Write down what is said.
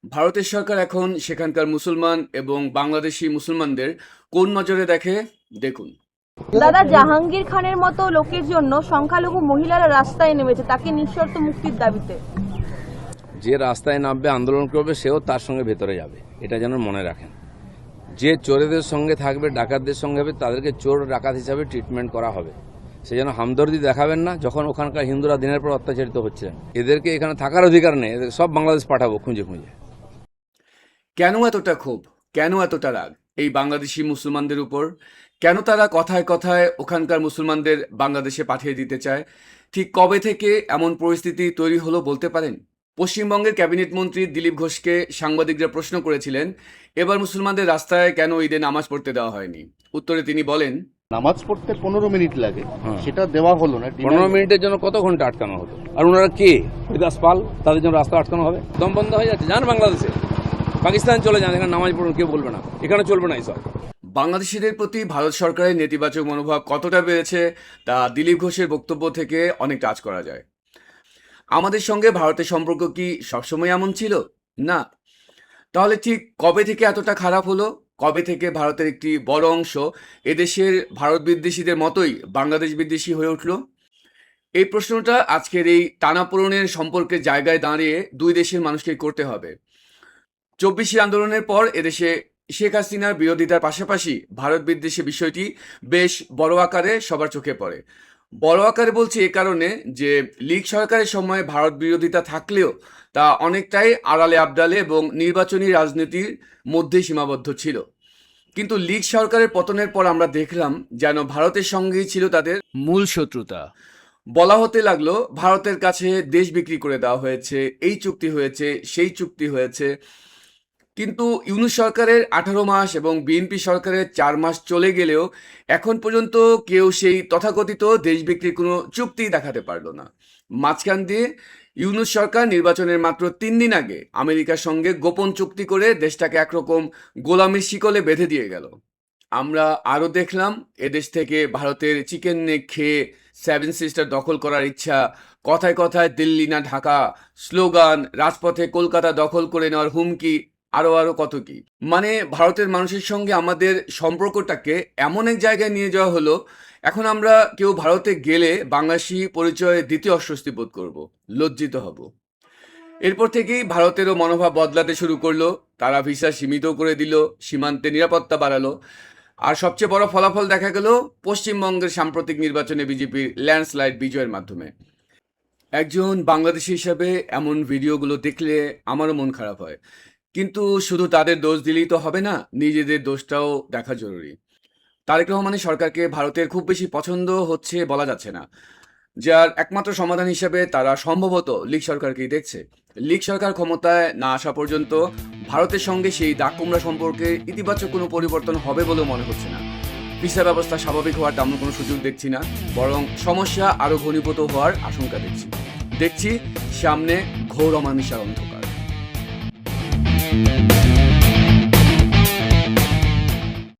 ভারতের সরকার এখন সেখানকার মুসলমান এবং বাংলাদেশি মুসলমানদের কোন নজরে দেখে দেখুন। দাদা, জাহাঙ্গীর খানের মতো লোকের জন্য সংখ্যালঘু মহিলারা রাস্তায় নেমেছে তাকে নিঃশর্ত মুক্তির দাবিতে। যে রাস্তায় নামবে আন্দোলন করবে সেও তার সঙ্গে ভেতরে যাবে, এটা যেন মনে রাখেন। যে চোরেদের সঙ্গে থাকবে, ডাকাতদের সঙ্গে হবে, তাদেরকে চোর ডাকাত হিসাবে ট্রিটমেন্ট করা হবে। সে যেন হামদর্দি দেখাবেন না যখন ওখানকার হিন্দুরা দিনের পর অত্যাচারিত হচ্ছেন। এদেরকে এখানে থাকার অধিকার নেই, এদের সব বাংলাদেশ পাঠাবো খুঁজে খুঁজে। কেন এতটা ক্ষোভ, কেন এতটা রাগ এই বাংলাদেশি মুসলমানদের উপর? কেন তারা কথায় কথায় ওখানকার মুসলমানদের বাংলাদেশে পাঠিয়ে দিতে চায়? ঠিক কবে থেকে এমন পরিস্থিতি তৈরি হলো বলতে পারেন? পশ্চিমবঙ্গের ক্যাবিনেট মন্ত্রী দিলীপ ঘোষকে সাংবাদিকরা প্রশ্ন করেছিলেন, এবার মুসলমানদের রাস্তায় কেন ঈদে নামাজ পড়তে দেওয়া হয়নি। উত্তরে তিনি বলেন, নামাজ পড়তে 15 মিনিট লাগে, সেটা দেওয়া হলো না। 15 মিনিটের জন্য কত ঘন্টা আটকানো হতো? আর ওনারা কে? হরিদাস পাল, তাদের জন্য রাস্তা আটকানো হবে? দম বন্ধ হয়ে যাচ্ছে। যান বাংলাদেশে, পাকিস্তান চলে যান, এখানে নামাজ পড়ুন, কেউ বলবে না, এখানে চলবে না এইসব। বাংলাদেশিদের প্রতি ভারত সরকারের নেতিবাচক মনোভাব কতটা বেড়েছে তা দিলীপ ঘোষের বক্তব্য থেকে অনেকটা আঁচ করা যায়। আমাদের সঙ্গে ভারতের সম্পর্ক কি সবসময় এমন ছিল? না। তাহলে ঠিক কবে থেকে এতটা খারাপ হলো? কবে থেকে ভারতের একটি বড় অংশ এদেশের ভারত বিদ্বেষীদের মতোই বাংলাদেশ বিদ্বেষী হয়ে উঠল? এই প্রশ্নটা আজকের এই টানাপোড়েনের সম্পর্কের জায়গায় দাঁড়িয়ে দুই দেশের মানুষকে করতে হবে। 24শে আন্দোলনের পর এদেশে শেখ হাসিনার বিরোধিতার পাশাপাশি ভারত বিদ্বেষী বিষয়টি বেশ বড় আকারে সবার চোখে পড়ে। বড় আকারে বলছি এ কারণে যে লীগ সরকারের সময় ভারত বিরোধিতা থাকলেও তা অনেকটাই আড়ালে আবডালে এবং নির্বাচনী রাজনীতির মধ্যেই সীমাবদ্ধ ছিল। কিন্তু লীগ সরকারের পতনের পর আমরা দেখলাম যেন ভারতের সঙ্গেই ছিল তাদের মূল শত্রুতা। বলা হতে লাগলো ভারতের কাছে দেশ বিক্রি করে দেওয়া হয়েছে, এই চুক্তি হয়েছে, সেই চুক্তি হয়েছে। কিন্তু ইউনূস সরকারের 18 মাস এবং বিএনপি সরকারের 4 মাস চলে গেলেও এখন পর্যন্ত কেউ সেই তথাকথিত দেশ বিক্রির কোনো চুক্তি দেখাতে পারলো না। মাঝখান দিয়ে ইউনূস সরকার নির্বাচনের মাত্র 3 দিন আগে আমেরিকার সঙ্গে গোপন চুক্তি করে দেশটাকে একরকম গোলামির শিকলে বেঁধে দিয়ে গেল। আমরা আরও দেখলাম এদেশ থেকে ভারতের চিকেন নেক খেয়ে 7 সিস্টার দখল করার ইচ্ছা, কথায় কথায় দিল্লি না ঢাকা স্লোগান, রাজপথে কলকাতা দখল করে নেওয়ার হুমকি, আরও কত কি। মানে ভারতের মানুষের সঙ্গে আমাদের সম্পর্কটাকে এমন এক জায়গায় নিয়ে যাওয়া হলো, এখন আমরা কেউ ভারতে গেলে বাংলাদেশি পরিচয় দিতে অস্বস্তি বোধ করব, লজ্জিত হব। এরপর থেকেই ভারতেরও মনোভাব বদলাতে শুরু করলো। তারা ভিসা সীমিত করে দিল, সীমান্তে নিরাপত্তা বাড়ালো। আর সবচেয়ে বড় ফলাফল দেখা গেল পশ্চিমবঙ্গের সাম্প্রতিক নির্বাচনে বিজেপির ল্যান্ডস্লাইড বিজয়ের মাধ্যমে। একজন বাংলাদেশি হিসাবে এমন ভিডিওগুলো দেখলে আমারও মন খারাপ হয়। কিন্তু শুধু তাদের দোষ দিলেই তো হবে না, নিজেদের দোষটাও দেখা জরুরি। তারেক রহমানের সরকারকে ভারতের খুব বেশি পছন্দ হচ্ছে বলা যাচ্ছে না, যার একমাত্র সমাধান হিসেবে তারা সম্ভবত লীগ সরকারকেই দেখছে। লীগ সরকার ক্ষমতায় না আসা পর্যন্ত ভারতের সঙ্গে সেই দাগ কুমড়া সম্পর্কে ইতিবাচক কোনো পরিবর্তন হবে বলেও মনে হচ্ছে না। ভিসা ব্যবস্থা স্বাভাবিক হওয়ার তেমন কোনো সুযোগ দেখছি না, বরং সমস্যা আরও ঘনীভূত হওয়ার আশঙ্কা দেখছি সামনে ঘোর অমানিসার অন্ধকার।